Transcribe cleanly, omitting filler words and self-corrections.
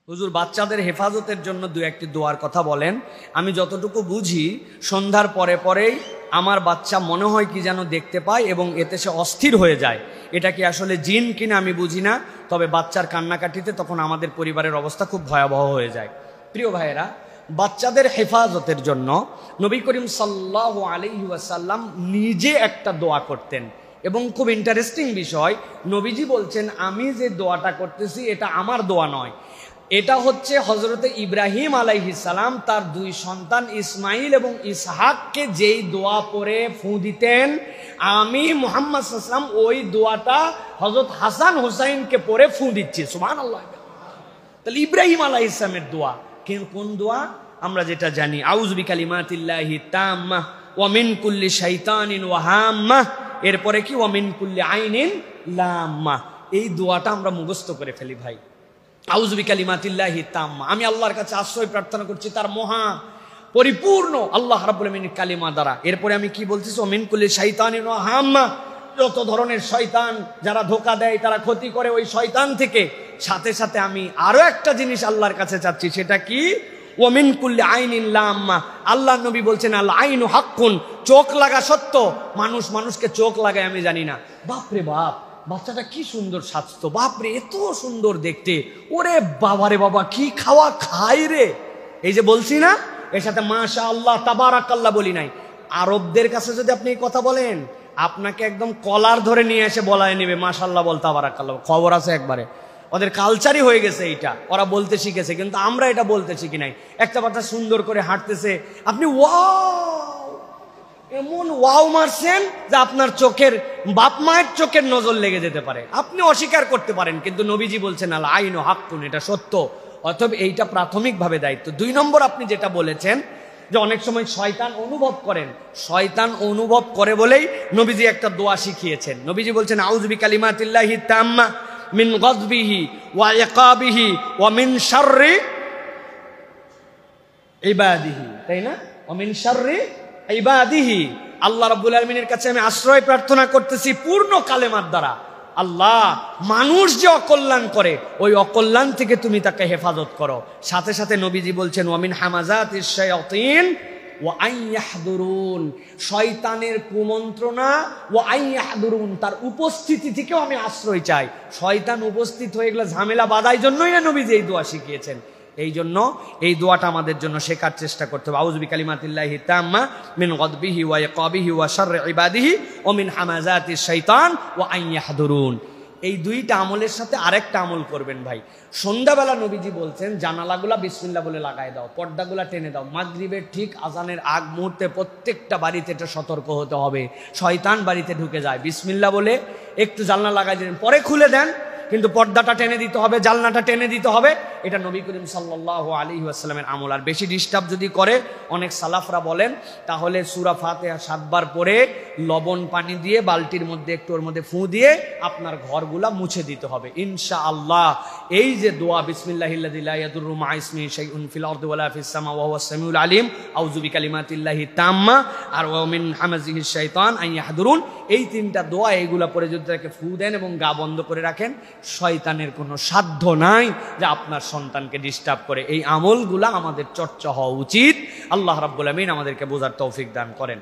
হুজুর বাচ্চাদের হেফাজতের জন্য দু একটি দোয়ার কথা বলেন। আমি যতটুকু বুঝি সন্ধ্যার পরে পরেই আমার বাচ্চা মনে হয় কি যেন দেখতে পায় এবং এতে সে অস্থির হয়ে যায়। এটা কি আসলে জিন কিনা আমি বুঝি না, তবে বাচ্চার কান্নাকাটিতে তখন আমাদের পরিবারের অবস্থা খুব ভয়াবহ হয়ে যায়। প্রিয় ভাইয়েরা, বাচ্চাদের হেফাজতের জন্য নবী করিম সাল্লাল্লাহু আলাইহি ওয়াসাল্লাম নিজে একটা দোয়া করতেন এবং খুব ইন্টারেস্টিং বিষয়, নবীজি বলছেন আমি যে দোয়াটা করতেছি এটা আমার দোয়া নয়, এটা হচ্ছে হযরতে ইব্রাহিম আলাইহিস সালাম তার দুই সন্তান ইসমাইল এবং ইসহাককে যেই দোয়া পড়ে ফু দিতেন, আমি মুহাম্মদ সাল্লাল্লাহু আলাইহি ওয়াসাল্লাম ওই দোয়াটা হযরত হাসান হুসাইনকে পড়ে ফু দিচ্ছি। সুবহানাল্লাহ। তাহলে ইব্রাহিম আলাইহিস সালামের দোয়া, কিন্তু কোন দোয়া? আমরা যেটা জানি, আউযু বিকালিমাতিল্লাহি তাম্মাহ ওয়া মিন কুল্লি শাইতানিন ওয়া হাম্মাহ, এরপরে কি ওয়া মিন কুল্লি আইনিন লাম্মাহ। এই দোয়াটা আমরা মুখস্থ করে ফেলি ভাই। আউযু বিকালিমাতিল্লাহি তাম্মা, আমি আল্লাহর কাছে আশ্রয় প্রার্থনা করছি তার মহা পরিপূর্ণ আল্লাহ রাব্বুল আলামিনের কালিমা দ্বারা। এরপরে আমি কি বলতেছি? ওয়া মিন কুল্লি শাইতানিন ওয়া হাম্মাহ, যত ধরনের শয়তান যারা ধোঁকা দেয়, তারা ক্ষতি করে, ওই শয়তান থেকে। সাথে সাথে আমি আরো একটা জিনিস আল্লাহর কাছে চাচ্ছি, সেটা কি? ওয়া মিন কুল্লি আইনিন লাম্মা, আল্লাহর নবী বলছেন আল আইনু হাক্কুন, চোখ লাগা সত্য। মানুষকে চোখ লাগায় আমি জানি না। বাপরে বাপ, বাচ্চাটা কি সুন্দর স্বাস্থ্য, বাপরে এত সুন্দর দেখতে, ওরে বাবারে বাবা কি খাওয়া খাই রে। এই যে বলছি না, এর সাথে মাশাআল্লাহ তাবারাকাল্লাহ বলি নাই। আরবদের কাছে যদি আপনি এই কথা বলেন, আপনাকে একদম কলার ধরে নিয়ে এসে বলায় নেবে মাশাআল্লাহ বল তাবারাকাল্লাহ। খবর আছে একবারে, ওদের কালচারই হয়ে গেছে এইটা, ওরা বলতে শিখেছে, কিন্তু আমরা এটা বলতে শিখি নাই। একটা বাচ্চা সুন্দর করে হাঁটতেছে, আপনি ওয়াও, এমন ওয়াও মারছেন যে আপনার চোখের বাপ মায়ের চোখের নজর লেগে যেতে পারে, আপনি অস্বীকার করতে পারেন, কিন্তু নবীজি বলছেন আল আইনু হাক্কুন, এটা সত্য। অতএব এইটা প্রাথমিকভাবে দায়িত্ব। 2 নম্বর, আপনি যেটা বলেছেন যে অনেক সময় শয়তান অনুভব করেন, শয়তান অনুভব করে বলেই নবীজি একটা দোয়া শিখিয়েছেন। নবীজি বলছেন আউযু বিকালিমাতিল্লাহি তাম্মা মিন গাযবিহি ওয়া ইকাবিহি ওয়া মিন শাররি ইবাদিহি, তাই না? ওয়া মিন শাররি ইবাদিহি, আল্লাহ রাব্বুল আলামিনের কাছে আমি আশ্রয় প্রার্থনা করতেছি পূর্ণ কালেমার দ্বারা। আল্লাহ, মানুষ যে অকল্যাণ করে ওই অকল্যাণ থেকে তুমি তাকে হেফাজত করো। সাথে সাথে নবীজি বলছেন ওয়া মিন হামাযাতিশ শায়াতিন ওয়া আন ইয়াহদুরুন, শয়তানের কুমন্ত্রণা, ওয়া আন ইয়াহদুরুন, তার উপস্থিতি থেকেও আমি আশ্রয় চাই। শয়তান উপস্থিত হয়ে গেলে ঝামেলা বাধার জন্যই না নবীজি এই দোয়া শিখিয়েছেন। এই জন্য এই দোয়াটা আমাদের জন্য শেখার চেষ্টা করতে হবে। আউযু বিকালিমাতিল্লাহি তাম্মা মিন গাযবিহি ওয়া ইকাবিহি ওয়া শাররি ইবাদিহি ওয়া মিন হামাযাতিশ শাইতান ওয়া আন ইয়াহদুরুন। এই 2টা আমলের সাথে আরেকটা আমল করবেন ভাই। সন্ধ্যাবেলা নবীজি বলছেন জানালাগুলা বিসমিল্লাহ বলে লাগাই দাও, পর্দাগুলা টেনে দাও। মাগরিবের ঠিক আজানের আগ মুহূর্তে প্রত্যেকটা বাড়িতে এটা সতর্ক হতে হবে, শয়তান বাড়িতে ঢুকে যায়। বিসমিল্লাহ বলে একটু জানলা লাগাই দিলেন, পরে খুলে দেন, কিন্তু পর্দাটা টেনে দিতে হবে, জানলাটা টেনে দিতে হবে। এটা নবী করিম সাল্লাল্লাহু আলাইহি ওয়াসাল্লামের আমল। আর বেশি ডিস্টার্ব যদি করে, অনেক সালাফরা বলেন, তাহলে সূরা ফাতিহা 7 বার পরে লবণ পানি দিয়ে বালতির মধ্যে একটু ওর মধ্যে ফু দিয়ে আপনার ঘরগুলা মুছে দিতে হবে ইনশাআল্লাহ। এই যে দোয়া বিসমিল্লাহিল্লাযী লা ইয়াদুররু মা ইসমিহি শাইউন ফিল আরদি ওয়ালা ফিস সামা ওয়া হুয়াস সামিউল আলিম, আউযু বিকালিমাতিল্লাহি তাম্মা, আর ওয়া মিন হামাযিহিশ শাইতান আন ইয়াহদুরুন, এই 3টা দোয়া এইগুলা পরে যদি তাকে ফু দেন এবং গা বন্ধ করে রাখেন, শয়তানের কোনো সাধ্য নাই যে আপনার সন্তানকে ডিস্টার্ব করে। এই আমলগুলা আমাদের চর্চা হওয়া উচিত। আল্লাহ রাব্বুল আমিন আমাদেরকে বোঝার তৌফিক দান করেন।